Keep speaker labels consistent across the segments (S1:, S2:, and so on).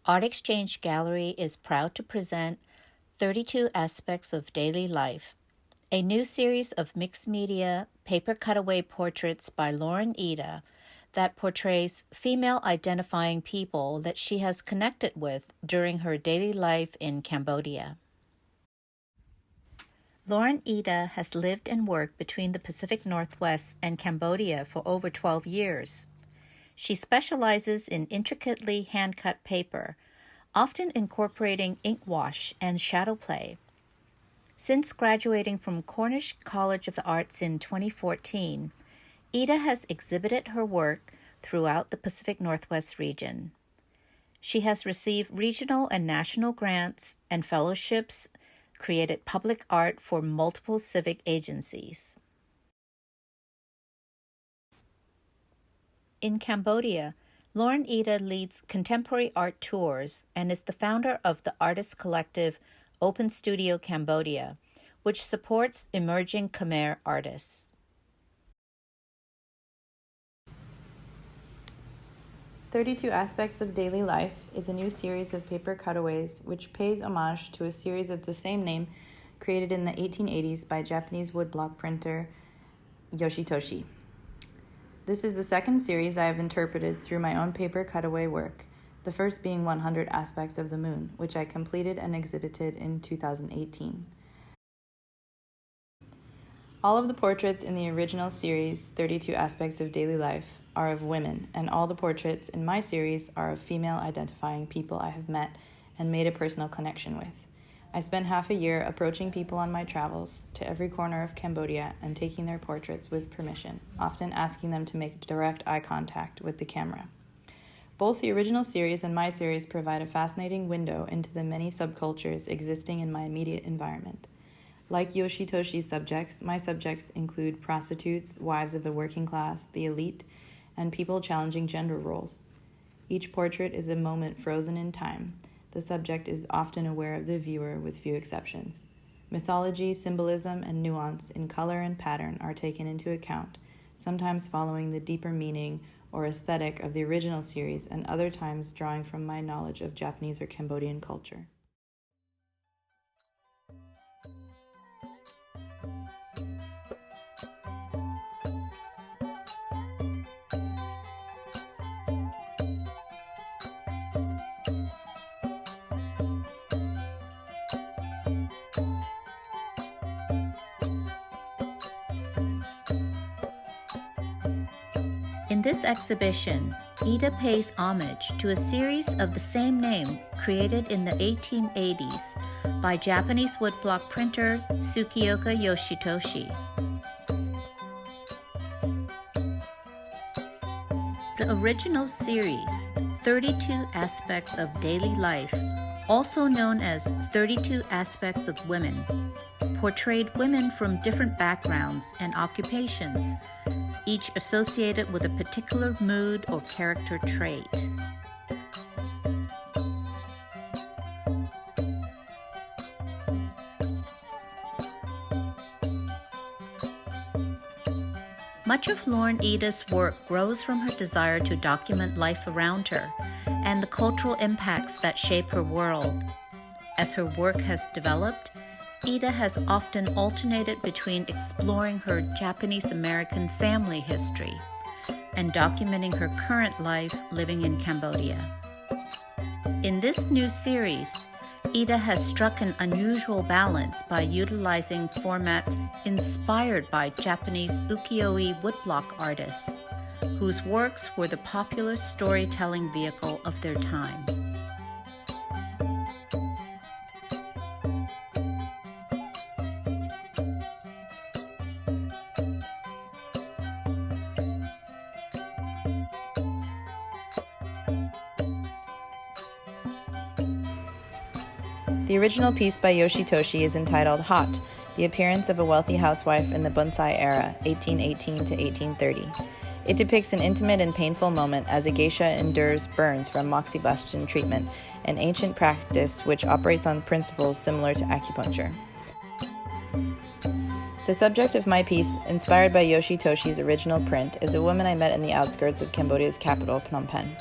S1: ArtXchange Gallery is proud to present 32 Aspects of Daily Life, a new series of mixed media paper cutaway portraits by Lauren Iida that portrays female identifying people that she has connected with during her daily life in Cambodia. Lauren Iida has lived and worked between the Pacific Northwest and Cambodia for over 12 years. She specializes in intricately hand-cut paper, often incorporating ink wash and shadow play. Since graduating from Cornish College of the Arts in 2014, Iida has exhibited her work throughout the Pacific Northwest region. She has received regional and national grants and fellowships, created public art for multiple civic agencies. In Cambodia, Lauren Iida leads contemporary art tours and is the founder of the artist collective Open Studio Cambodia, which supports emerging Khmer artists.
S2: "32 Aspects of Daily Life" is a new series of paper cutaways which pays homage to a series of the same name created in the 1880s by Japanese woodblock printer Yoshitoshi. This is the second series I have interpreted through my own paper cutaway work, the first being 100 Aspects of the Moon, which I completed and exhibited in 2018. All of the portraits in the original series, 32 Aspects of Daily Life, are of women, and all the portraits in my series are of female identifying people I have met and made a personal connection with. I spent half a year approaching people on my travels to every corner of Cambodia and taking their portraits with permission, often asking them to make direct eye contact with the camera. Both the original series and my series provide a fascinating window into the many subcultures existing in my immediate environment. Like Yoshitoshi's subjects, my subjects include prostitutes, wives of the working class, the elite, and people challenging gender roles. Each portrait is a moment frozen in time. The subject is often aware of the viewer with few exceptions. Mythology, symbolism, and nuance in color and pattern are taken into account, sometimes following the deeper meaning or aesthetic of the original series, and other times drawing from my knowledge of Japanese or Cambodian culture.
S1: In this exhibition, Iida pays homage to a series of the same name created in the 1880s by Japanese woodblock printer Tsukioka Yoshitoshi. The original series, 32 Aspects of Daily Life, also known as 32 Aspects of Women, portrayed women from different backgrounds and occupations, each associated with a particular mood or character trait. Much of Lauren Iida's work grows from her desire to document life around her and the cultural impacts that shape her world. As her work has developed, Iida has often alternated between exploring her Japanese-American family history and documenting her current life living in Cambodia. In this new series, Iida has struck an unusual balance by utilizing formats inspired by Japanese ukiyo-e woodblock artists, whose works were the popular storytelling vehicle of their time.
S2: The original piece by Yoshitoshi is entitled Hot, The Appearance of a Wealthy Housewife in the Bonsai Era, 1818 to 1830. It depicts an intimate and painful moment as a geisha endures burns from moxibustion treatment, an ancient practice which operates on principles similar to acupuncture. The subject of my piece, inspired by Yoshitoshi's original print, is a woman I met in the outskirts of Cambodia's capital, Phnom Penh.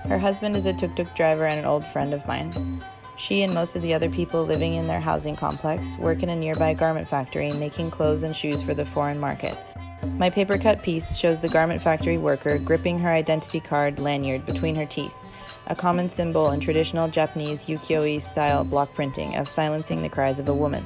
S2: Her husband is a tuk-tuk driver and an old friend of mine. She and most of the other people living in their housing complex work in a nearby garment factory making clothes and shoes for the foreign market. My paper-cut piece shows the garment factory worker gripping her identity card lanyard between her teeth, a common symbol in traditional Japanese ukiyo-e-style block printing of silencing the cries of a woman.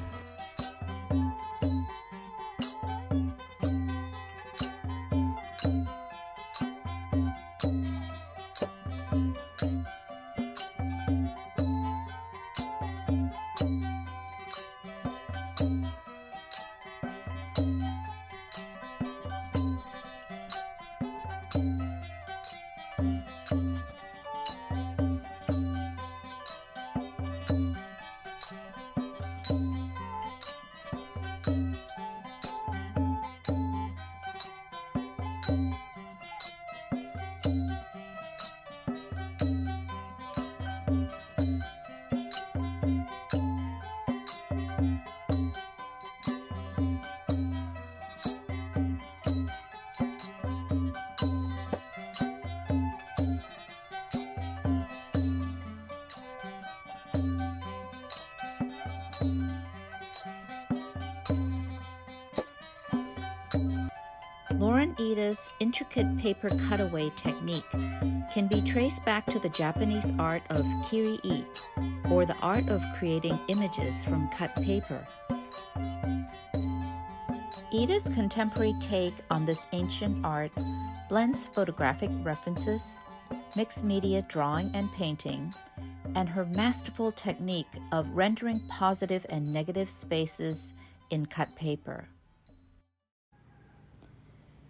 S1: Lauren Iida's intricate paper cutaway technique can be traced back to the Japanese art of kiri-e, or the art of creating images from cut paper. Iida's contemporary take on this ancient art blends photographic references, mixed media drawing and painting, and her masterful technique of rendering positive and negative spaces in cut paper.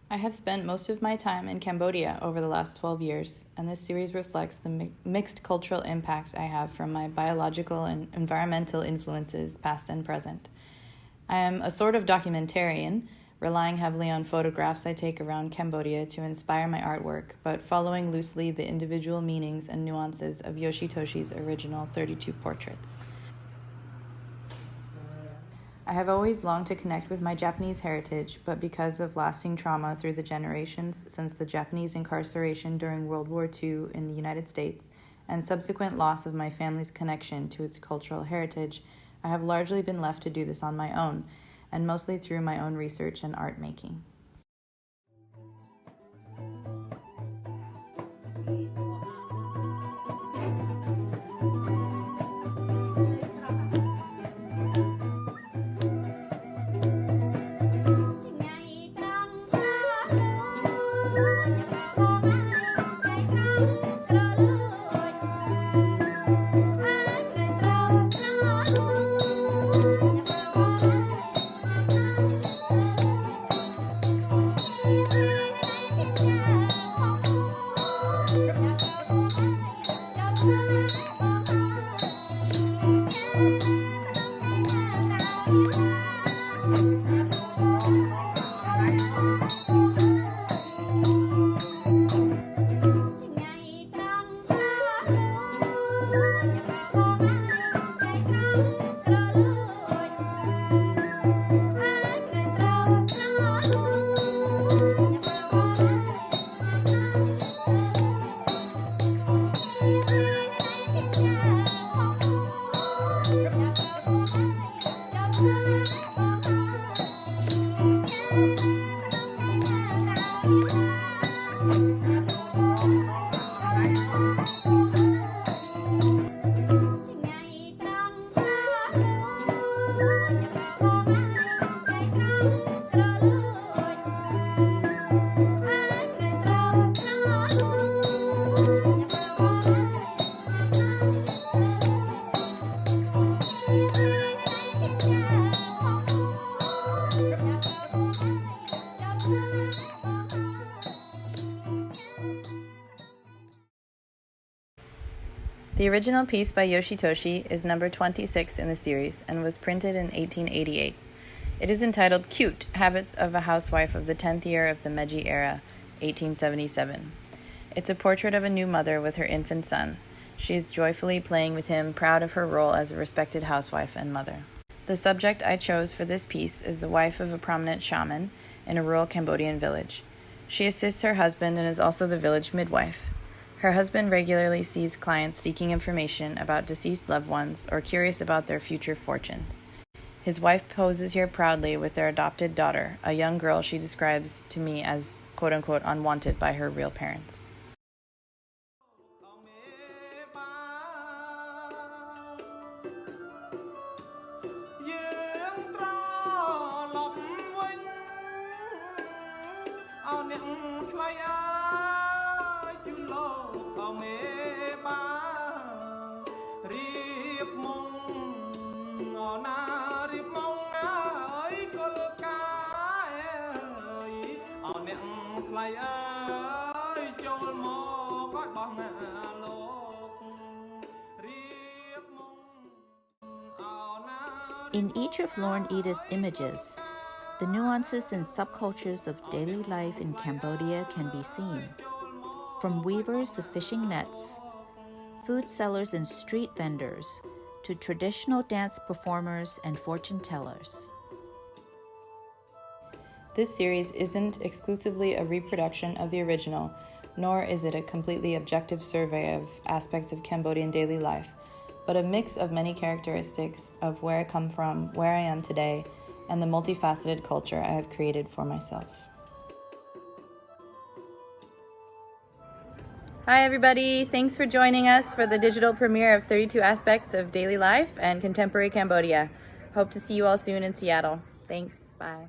S2: I have spent most of my time in Cambodia over the last 12 years, and this series reflects the mixed cultural impact I have from my biological and environmental influences, past and present. I am a sort of documentarian, relying heavily on photographs I take around Cambodia to inspire my artwork, but following loosely the individual meanings and nuances of Yoshitoshi's original 32 portraits. I have always longed to connect with my Japanese heritage, but because of lasting trauma through the generations since the Japanese incarceration during World War II in the United States and subsequent loss of my family's connection to its cultural heritage, I have largely been left to do this on my own, and mostly through my own research and art making. The original piece by Yoshitoshi is number 26 in the series and was printed in 1888. It is entitled Cute, Habits of a Housewife of the 10th Year of the Meiji Era, 1877. It's a portrait of a new mother with her infant son. She is joyfully playing with him, proud of her role as a respected housewife and mother. The subject I chose for this piece is the wife of a prominent shaman in a rural Cambodian village. She assists her husband and is also the village midwife. Her husband regularly sees clients seeking information about deceased loved ones or curious about their future fortunes. His wife poses here proudly with their adopted daughter, a young girl she describes to me as quote-unquote unwanted by her real parents.
S1: In each of Lauren Iida's images, the nuances and subcultures of daily life in Cambodia can be seen. From weavers of fishing nets, food sellers and street vendors, to traditional dance performers and fortune tellers.
S2: This series isn't exclusively a reproduction of the original, nor is it a completely objective survey of aspects of Cambodian daily life, but a mix of many characteristics of where I come from, where I am today, and the multifaceted culture I have created for myself. Hi everybody, thanks for joining us for the digital premiere of 32 Aspects of Daily Life and Contemporary Cambodia. Hope to see you all soon in Seattle. Thanks, bye.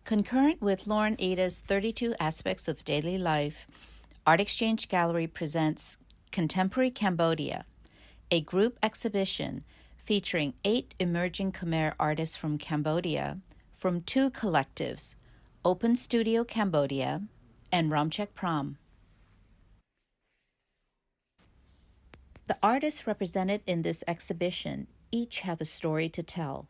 S1: Concurrent with Lauren Iida's 32 Aspects of Daily Life, ArtXchange Gallery presents Contemporary Cambodia, a group exhibition featuring 8 emerging Khmer artists from Cambodia from 2 collectives, Open Studio Cambodia and Romcheik Pram. The artists represented in this exhibition each have a story to tell.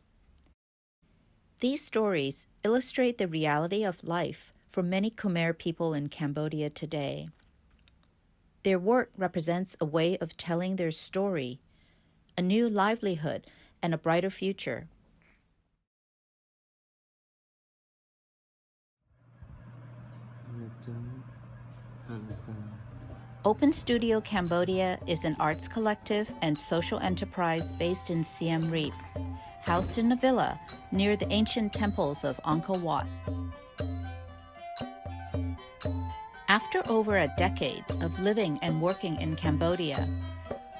S1: These stories illustrate the reality of life for many Khmer people in Cambodia today. Their work represents a way of telling their story, a new livelihood, and a brighter future. Open Studio Cambodia is an arts collective and social enterprise based in Siem Reap, housed in a villa near the ancient temples of Angkor Wat. After over a decade of living and working in Cambodia,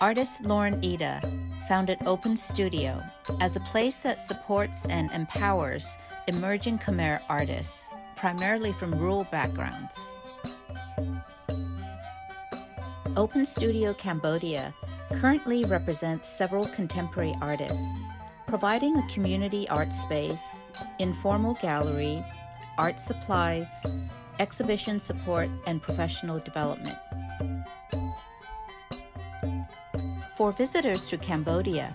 S1: artist Lauren Iida founded Open Studio as a place that supports and empowers emerging Khmer artists, primarily from rural backgrounds. Open Studio Cambodia currently represents several contemporary artists, providing a community art space, informal gallery, art supplies, exhibition support, and professional development. For visitors to Cambodia,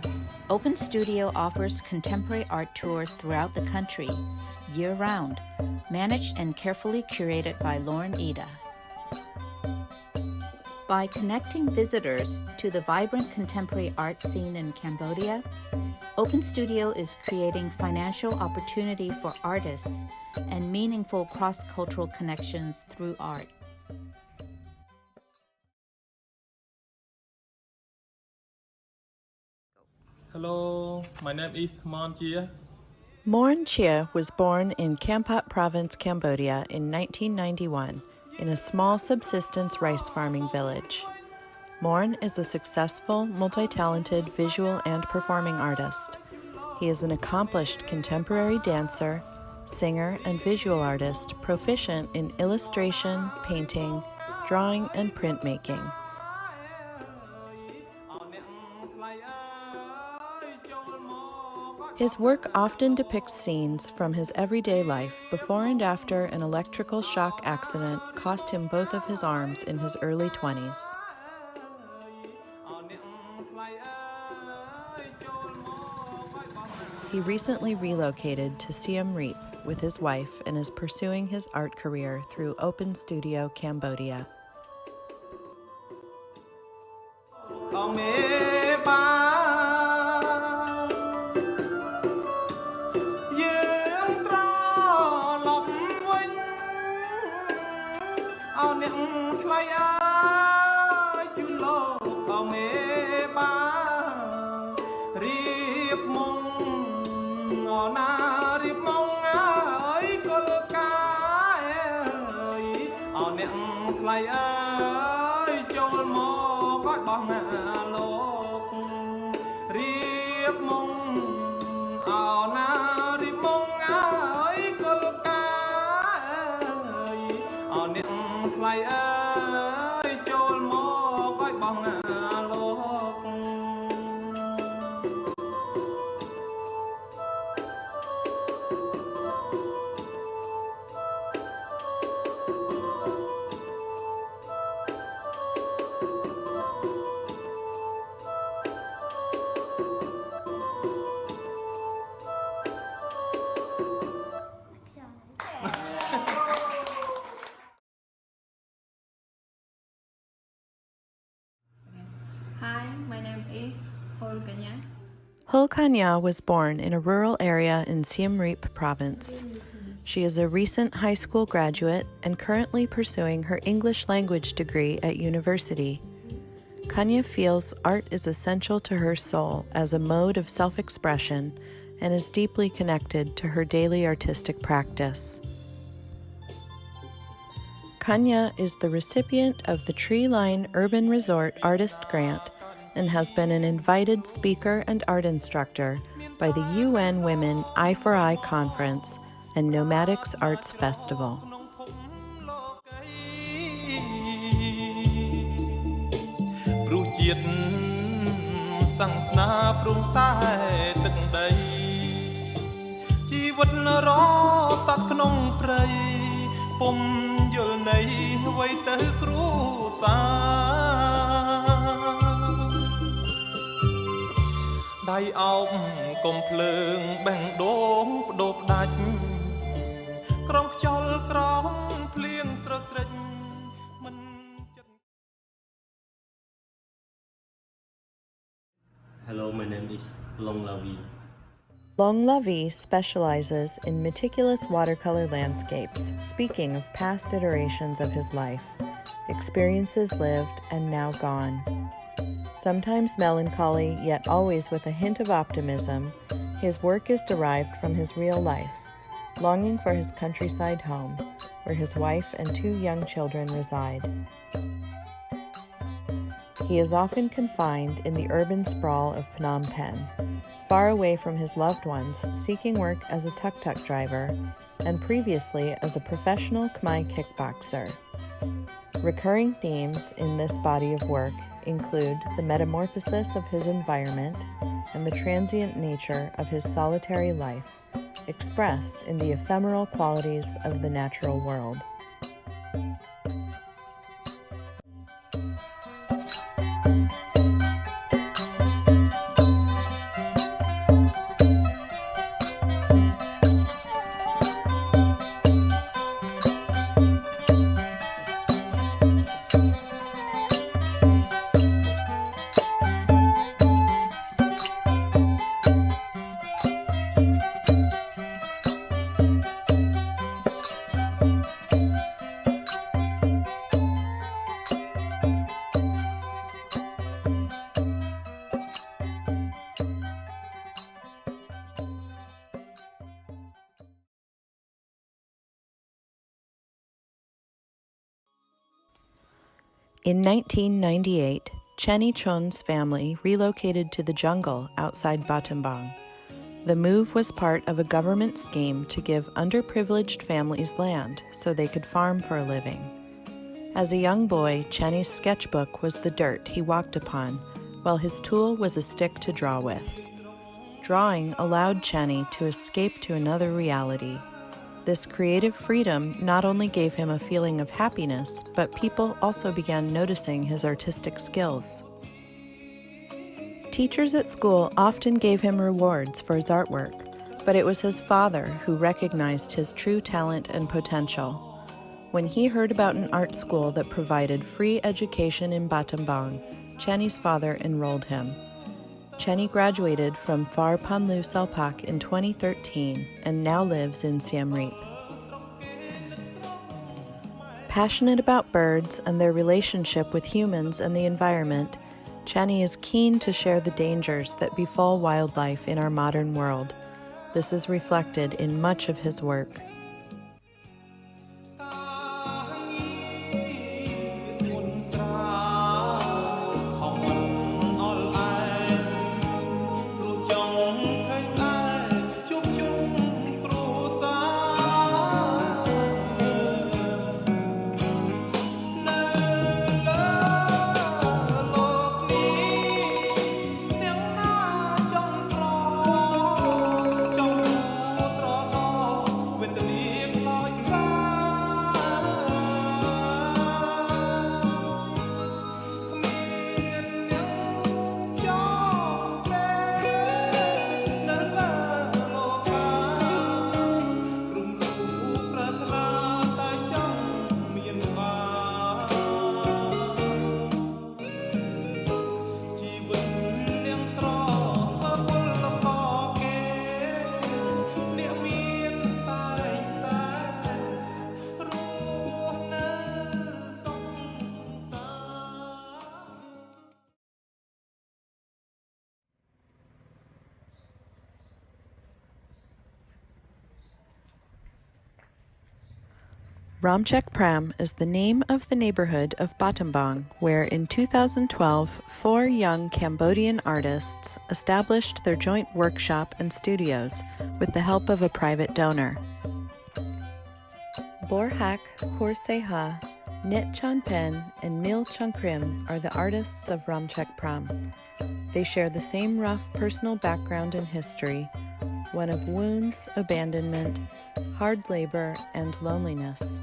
S1: Open Studio offers contemporary art tours throughout the country, year-round, managed and carefully curated by Lauren Iida. By connecting visitors to the vibrant contemporary art scene in Cambodia, Open Studio is creating financial opportunity for artists and meaningful cross-cultural connections through art.
S3: Hello, my name is Morn Chear.
S4: Morn Chear was born in Kampot Province, Cambodia in 1991 in a small subsistence rice farming village. Morn is a successful, multi-talented visual and performing artist. He is an accomplished contemporary dancer, singer, and visual artist proficient in illustration, painting, drawing, and printmaking. His work often depicts scenes from his everyday life before and after an electrical shock accident cost him both of his arms in his early 20s. He recently relocated to Siem Reap with his wife and is pursuing his art career through Open Studio Cambodia.
S5: Hi, my name is Hul Kanha.
S4: Hul Kanha was born in a rural area in Siem Reap province. She is a recent high school graduate and currently pursuing her English language degree at university. Kanha feels art is essential to her soul as a mode of self-expression and is deeply connected to her daily artistic practice. Kanha is the recipient of the Tree Line Urban Resort Artist Grant and has been an invited speaker and art instructor by the UN Women Eye for Eye Conference and Nomadics Arts Festival.
S6: Hello, my name is Lavy.
S4: Lavy specializes in meticulous watercolor landscapes, speaking of past iterations of his life, experiences lived and now gone. Sometimes melancholy, yet always with a hint of optimism, his work is derived from his real life, longing for his countryside home, where his wife and 2 young children reside. He is often confined in the urban sprawl of Phnom Penh, far away from his loved ones, seeking work as a tuk-tuk driver, and previously as a professional Khmer kickboxer. Recurring themes in this body of work include the metamorphosis of his environment and the transient nature of his solitary life, expressed in the ephemeral qualities of the natural world. In 1998, Channy Chhoeun's family relocated to the jungle outside Battambang. The move was part of a government scheme to give underprivileged families land so they could farm for a living. As a young boy, Channy's sketchbook was the dirt he walked upon, while his tool was a stick to draw with. Drawing allowed Channy to escape to another reality. This creative freedom not only gave him a feeling of happiness, but people also began noticing his artistic skills. Teachers at school often gave him rewards for his artwork, but it was his father who recognized his true talent and potential. When he heard about an art school that provided free education in Battambang, Channy's father enrolled him. Channy graduated from Phar Panlu Salpak in 2013 and now lives in Siem Reap. Passionate about birds and their relationship with humans and the environment, Channy is keen to share the dangers that befall wildlife in our modern world. This is reflected in much of his work. Romcheik Pram is the name of the neighborhood of Battambang, where in 2012, 4 young Cambodian artists established their joint workshop and studios with the help of a private donor. Bor Hak, Seyha, Nget Chanpenh, and Chankrim are the artists of Romcheik Pram. They share the same rough personal background and history, one of wounds, abandonment, hard labor, and loneliness.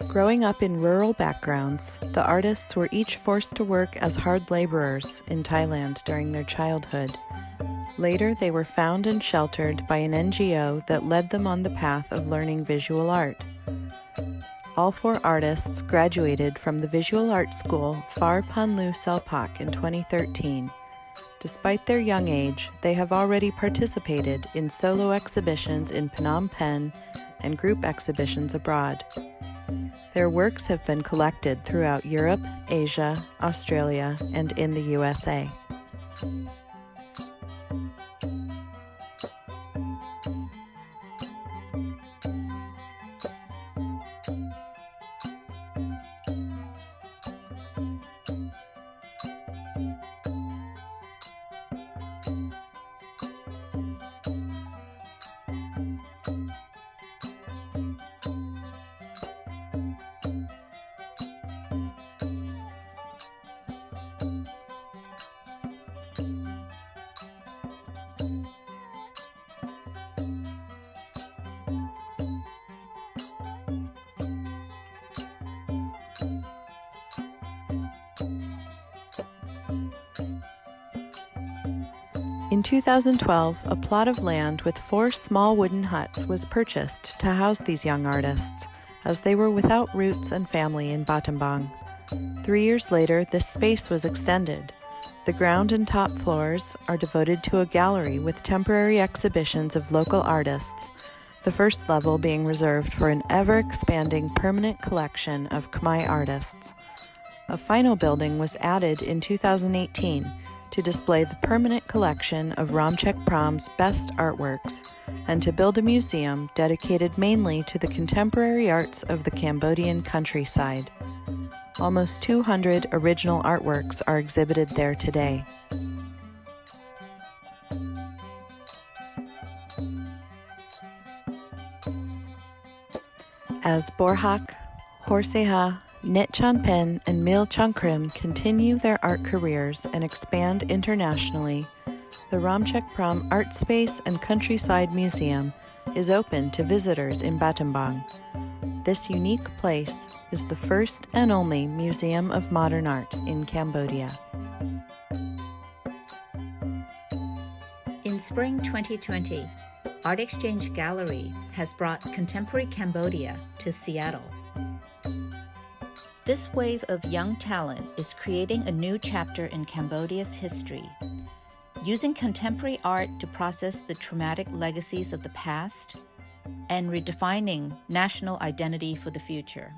S4: Growing up in rural backgrounds, the artists were each forced to work as hard laborers in Thailand during their childhood. Later, they were found and sheltered by an NGO that led them on the path of learning visual art. All 4 artists graduated from the Visual Art School Phar Panlu Selpak in 2013. Despite their young age, they have already participated in solo exhibitions in Phnom Penh and group exhibitions abroad. Their works have been collected throughout Europe, Asia, Australia, and in the USA. In 2012, a plot of land with 4 small wooden huts was purchased to house these young artists, as they were without roots and family in Battambang. 3 years later, this space was extended. The ground and top floors are devoted to a gallery with temporary exhibitions of local artists, the first level being reserved for an ever-expanding permanent collection of Khmer artists. A final building was added in 2018 to display the permanent collection of Romcheik Pram's best artworks and to build a museum dedicated mainly to the contemporary arts of the Cambodian countryside. Almost 200 original artworks are exhibited there today. As Bor Hak, Seyha, Nget Chanpenh, and Chankrim continue their art careers and expand internationally, the Romcheik Pram Art Space and Countryside Museum is open to visitors in Battambang. This unique place is the first and only museum of modern art in Cambodia.
S1: In spring 2020, ArtXchange Gallery has brought contemporary Cambodia to Seattle. This wave of young talent is creating a new chapter in Cambodia's history, using contemporary art to process the traumatic legacies of the past and redefining national identity for the future.